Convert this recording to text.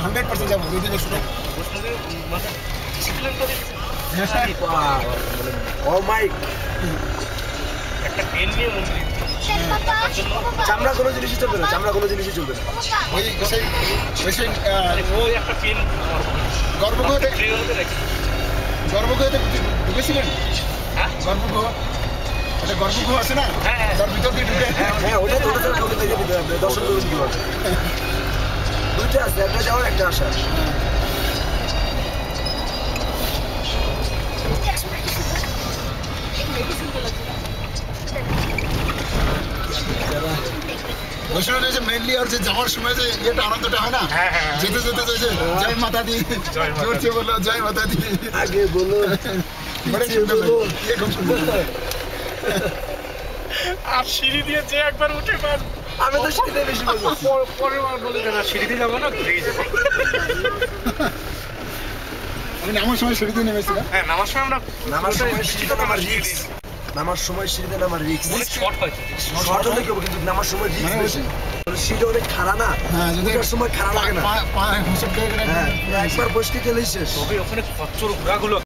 100% যাবো দুই দিনের শুরু ও মাই একটা পেন নিয়ে মন্দির চামড়া কোনো জিনিসই চলবে না, চামড়া কোনো জিনিসই চলবে না। ওই সেই ওই একটা পেন গর্ভগৃহতে ঢুকেছিলেন? হ্যাঁ গর্ভগৃহ একটা গর্ভগৃহ আছে না, হ্যাঁ তার ভিতর দিয়ে ঢুকে হ্যাঁ ওটা তো ঢুকে থেকে দিতে হবে, দর্শন করবেন কিভাবে? দুইটা আছে, একটা যাওয়ার একটা আসার। বৈষ্ণব যে মেনলি আর যে যাওয়ার সময় যে ইয়েটা আনন্দটা হয় না, যেতে যেতে যে জয় মাতা দি জোরছে বলো জয় মাতা দি আগে বলো বড় সুন্দর লাগে, খুব সুন্দর। আর সিঁড়ি দিয়ে যে একবার উঠে পার আমি তো সিঁড়িতে বেশি বলবো। পরের বার বলে না সিঁড়িতে যাবো না ঘুরেই যাবো। আমি নামার সময় সিঁড়িতে নেমেছিলাম। হ্যাঁ নামার সময় আমরা নামার সময় সিঁড়িতে নামার রিস্ক, নামার সময় সিঁড়িতে নামার রিস্ক। অনেক শর্ট হয় শর্ট হলে কেউ কিন্তু নামার সময় রিস্ক বেশি, সিঁড়ি অনেক খাড়া না, হ্যাঁ যদি ওঠার সময় খাড়া লাগে না। পা হোঁচট খেয়ে গেলে হ্যাঁ একবার বসতে গেলেই শেষ। তবে ওখানে খচ্চর ঘোড়াগুলো